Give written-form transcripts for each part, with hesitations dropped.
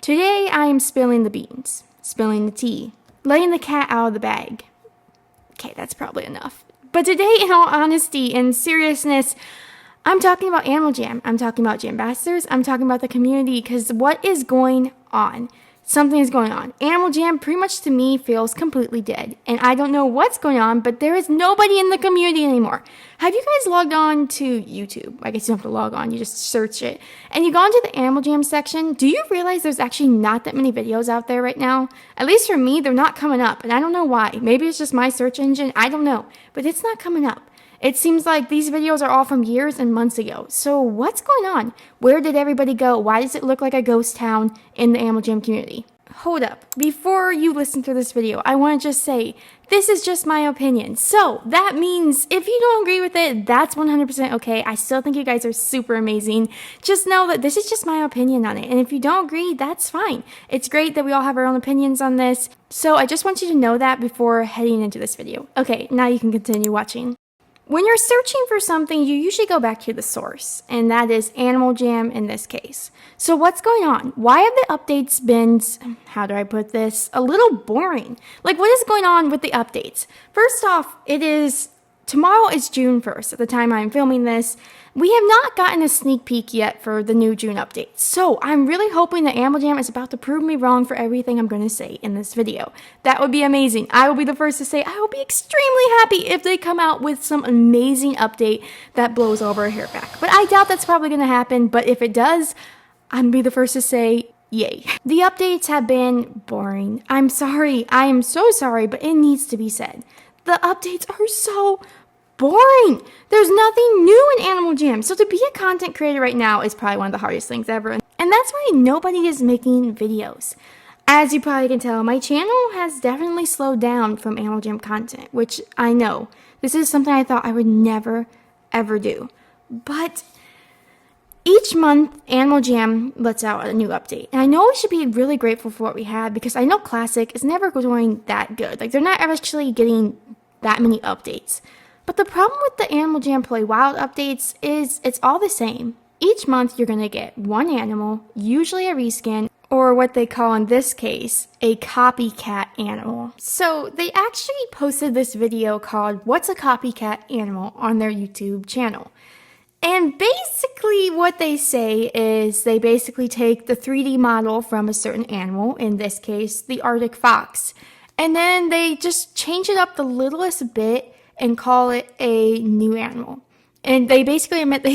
Today I am spilling the beans, spilling the tea, letting the cat out of the bag. Okay, that's probably enough. But today, in all honesty and seriousness, I'm talking about Animal Jam. I'm talking about Jambassadors. I'm talking about the community, because what is going on? Something is going on. Animal Jam, pretty much to me, feels completely dead. And I don't know what's going on, but there is nobody in the community anymore. Have you guys logged on to YouTube? I guess you don't have to log on. You just search it. And you go into the Animal Jam section. Do you realize there's actually not that many videos out there right now? At least for me, they're not coming up. And I don't know why. Maybe it's just my search engine. I don't know. But it's not coming up. It seems like these videos are all from years and months ago. So what's going on? Where did everybody go? Why does it look like a ghost town in the Animal Jam community? Hold up. Before you listen to this video, I want to just say, this is just my opinion. So that means if you don't agree with it, that's 100% okay. I still think you guys are super amazing. Just know that this is just my opinion on it. And if you don't agree, that's fine. It's great that we all have our own opinions on this. So I just want you to know that before heading into this video. Okay, now you can continue watching. When you're searching for something, you usually go back to the source, and that is Animal Jam in this case. So what's going on? Why have the updates been, how do I put this, a little boring? Like, what is going on with the updates? First off, tomorrow is June 1st at the time I'm filming this. We have not gotten a sneak peek yet for the new June update. So I'm really hoping that Animal Jam is about to prove me wrong for everything I'm going to say in this video. That would be amazing. I will be the first to say I will be extremely happy if they come out with some amazing update that blows over a hair back. But I doubt that's probably going to happen. But if it does, I'm going to be the first to say yay. The updates have been boring. I'm sorry. I am so sorry, but it needs to be said. The updates are so boring. There's nothing new in Animal Jam. So to be a content creator right now is probably one of the hardest things ever. And that's why nobody is making videos. As you probably can tell, my channel has definitely slowed down from Animal Jam content, which I know. This is something I thought I would never, ever do. But each month, Animal Jam lets out a new update. And I know we should be really grateful for what we have, because I know Classic is never going that good. Like, they're not actually getting that many updates. But the problem with the Animal Jam Play Wild updates is it's all the same. Each month you're going to get one animal, usually a reskin, or what they call in this case, a copycat animal. So they actually posted this video called What's a Copycat Animal on their YouTube channel. And basically what they say is they basically take the 3D model from a certain animal, in this case the Arctic fox, and then they just change it up the littlest bit and call it a new animal. And they basically admit,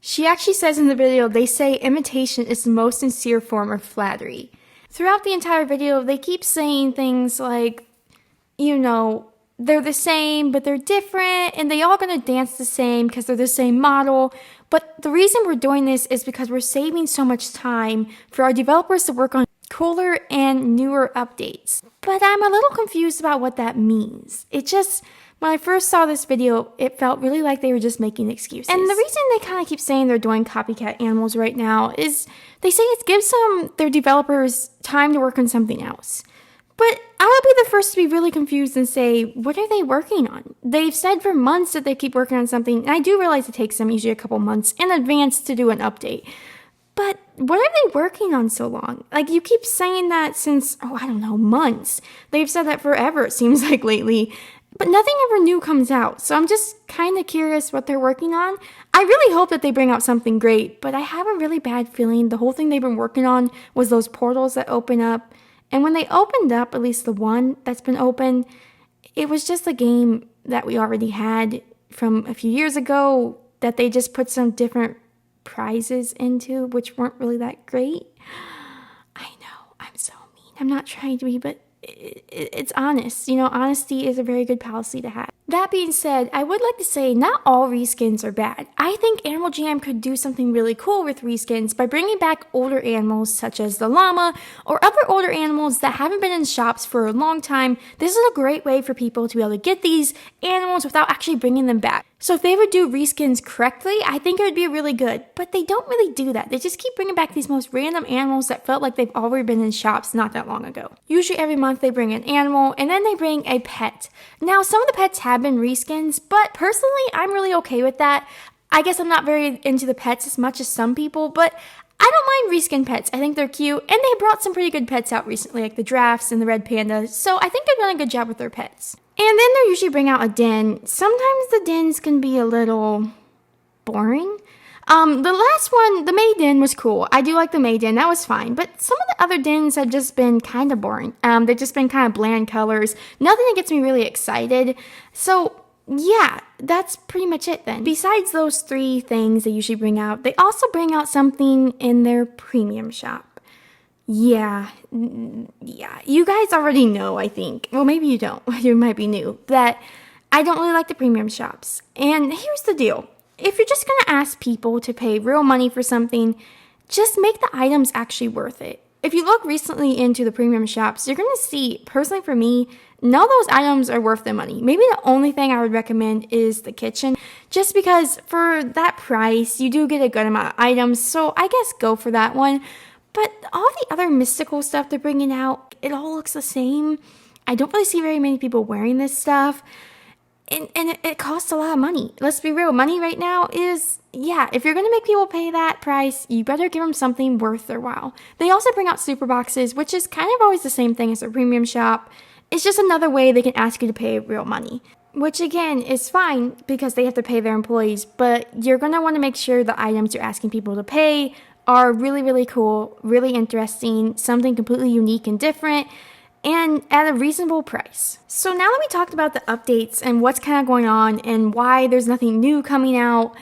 she actually says in the video, they say imitation is the most sincere form of flattery. Throughout the entire video, they keep saying things like, you know, they're the same, but they're different, and they all gonna dance the same because they're the same model. But the reason we're doing this is because we're saving so much time for our developers to work on cooler and newer updates. But I'm a little confused about what that means. When I first saw this video, it felt really like they were just making excuses. And the reason they kind of keep saying they're doing copycat animals right now is they say it gives their developers time to work on something else. But I will be the first to be really confused and say, what are they working on? They've said for months that they keep working on something, and I do realize it takes them usually a couple months in advance to do an update. But what are they working on so long? Like, you keep saying that since, months. They've said that forever, it seems like lately. But nothing ever new comes out, so I'm just kind of curious what they're working on. I really hope that they bring out something great, but I have a really bad feeling the whole thing they've been working on was those portals that open up. And when they opened up, at least the one that's been open, it was just a game that we already had from a few years ago that they just put some different prizes into, which weren't really that great. I know, I'm so mean. I'm not trying to be, but it's honest. You know, honesty is a very good policy to have. That being said, I would like to say not all reskins are bad. I think Animal Jam could do something really cool with reskins by bringing back older animals such as the llama or other older animals that haven't been in shops for a long time. This is a great way for people to be able to get these animals without actually bringing them back. So if they would do reskins correctly, I think it would be really good. But they don't really do that. They just keep bringing back these most random animals that felt like they've already been in shops not that long ago. Usually every month they bring an animal and then they bring a pet. Now some of the pets have been reskins, but personally I'm really okay with that. I guess I'm not very into the pets as much as some people, but I don't mind reskin pets. I think they're cute, and they brought some pretty good pets out recently, like the giraffes and the red panda, so I think they're doing a good job with their pets. And then they usually bring out a den. Sometimes the dens can be a little boring. The last one, the May den, was cool. I do like the May den. That was fine. But some of the other dens have just been kind of boring. They've just been kind of bland colors. Nothing that gets me really excited. So, yeah, that's pretty much it then. Besides those 3 things they usually bring out, they also bring out something in their premium shop. Yeah, you guys already know, I think. Well, maybe you don't. You might be new. That I don't really like the premium shops. And here's the deal. If you're just going to ask people to pay real money for something, just make the items actually worth it. If you look recently into the premium shops, you're going to see, personally for me, none of those items are worth the money. Maybe the only thing I would recommend is the kitchen, just because for that price, you do get a good amount of items, so I guess go for that one. But all the other mystical stuff they're bringing out, it all looks the same. I don't really see very many people wearing this stuff. And it costs a lot of money. Let's be real. Money right now is, if you're going to make people pay that price, you better give them something worth their while. They also bring out super boxes, which is kind of always the same thing as a premium shop. It's just another way they can ask you to pay real money, which again is fine because they have to pay their employees, but you're going to want to make sure the items you're asking people to pay are really, really cool, really interesting, something completely unique and different, and at a reasonable price. So now that we talked about the updates and what's kind of going on and why there's nothing new coming out,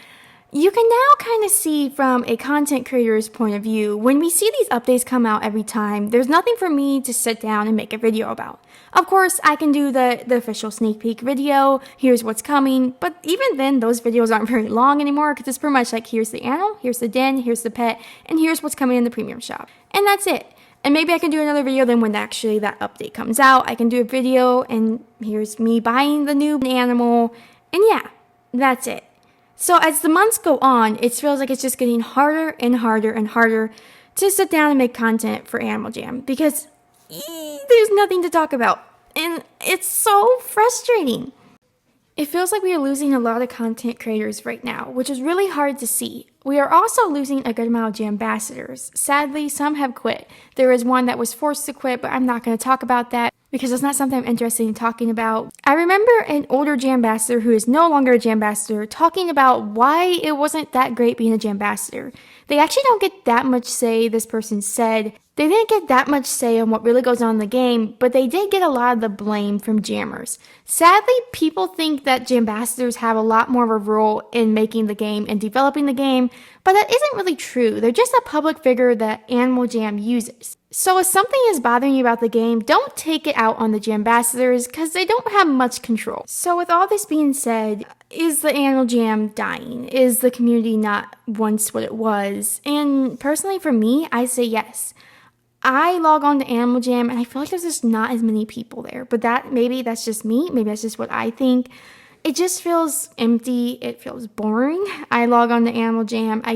you can now kind of see from a content creator's point of view, when we see these updates come out every time, there's nothing for me to sit down and make a video about. Of course, I can do the official sneak peek video, here's what's coming, but even then, those videos aren't very long anymore because it's pretty much like, here's the animal, here's the den, here's the pet, and here's what's coming in the premium shop. And that's it. And maybe I can do another video then when actually that update comes out. I can do a video and here's me buying the new animal. And yeah, that's it. So as the months go on, it feels like it's just getting harder and harder and harder to sit down and make content for Animal Jam because there's nothing to talk about. And it's so frustrating. It feels like we are losing a lot of content creators right now, which is really hard to see. We are also losing a good amount of Jambassadors. Sadly, some have quit. There is one that was forced to quit, but I'm not going to talk about that because it's not something I'm interested in talking about. I remember an older Jambassador who is no longer a Jambassador talking about why it wasn't that great being a Jambassador. They actually don't get that much say, this person said. They didn't get that much say on what really goes on in the game, but they did get a lot of the blame from jammers. Sadly, people think that Jambassadors have a lot more of a role in making the game and developing the game, but that isn't really true. They're just a public figure that Animal Jam uses. So if something is bothering you about the game, don't take it out on the Jambassadors because they don't have much control. So with all this being said, is the Animal Jam dying? Is the community not once what it was? And personally for me, I say yes. I log on to Animal Jam and I feel like there's just not as many people there. But maybe that's just me. Maybe that's just what I think. It just feels empty. It feels boring. I log on to Animal Jam. I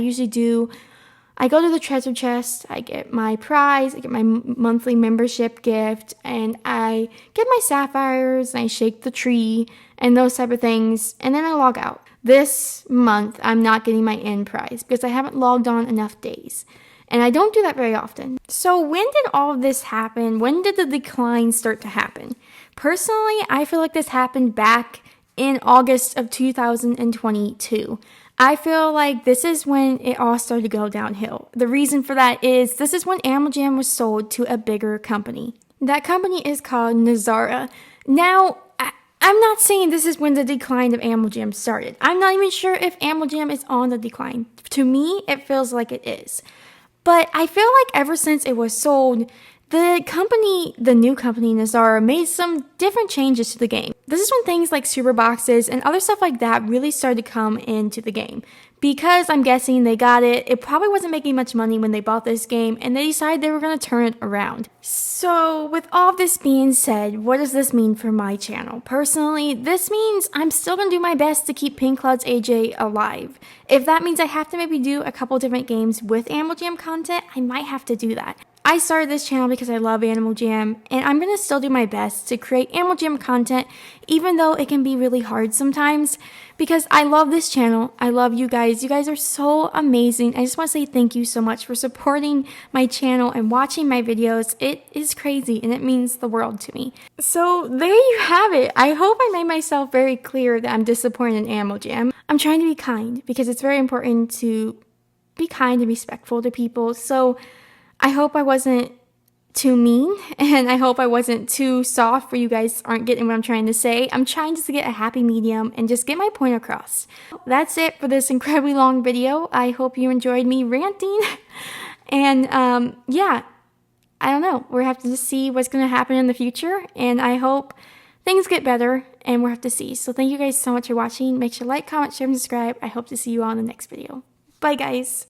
go to the treasure chest. I get my prize. I get my monthly membership gift. And I get my sapphires. And I shake the tree and those type of things. And then I log out. This month, I'm not getting my end prize because I haven't logged on enough days. And I don't do that very often. So when did all of this happen? When did the decline start to happen? Personally, I feel like this happened back in August of 2022. I feel like this is when it all started to go downhill. The reason for that is this is when Animal Jam was sold to a bigger company. That company is called Nazara. Now, I'm not saying this is when the decline of Animal Jam started. I'm not even sure if Animal Jam is on the decline. To me, it feels like it is. But I feel like ever since it was sold, the new company, Nazara, made some different changes to the game. This is when things like super boxes and other stuff like that really started to come into the game. Because I'm guessing they got it, it probably wasn't making much money when they bought this game, and they decided they were going to turn it around. So, with all this being said, what does this mean for my channel? Personally, this means I'm still going to do my best to keep Pink Cloud's AJ alive. If that means I have to maybe do a couple different games with Animal Jam content, I might have to do that. I started this channel because I love Animal Jam, and I'm going to still do my best to create Animal Jam content, even though it can be really hard sometimes, because I love this channel. I love you guys. You guys are so amazing. I just want to say thank you so much for supporting my channel and watching my videos. It is crazy, and it means the world to me. So there you have it. I hope I made myself very clear that I'm disappointed in Animal Jam. I'm trying to be kind, because it's very important to be kind and respectful to people. So I hope I wasn't too mean, and I hope I wasn't too soft where you guys aren't getting what I'm trying to say. I'm trying just to get a happy medium and just get my point across. That's it for this incredibly long video. I hope you enjoyed me ranting. And yeah, I don't know. We'll have to just see what's going to happen in the future, and I hope things get better, and we'll have to see. So thank you guys so much for watching. Make sure to like, comment, share, and subscribe. I hope to see you all in the next video. Bye, guys.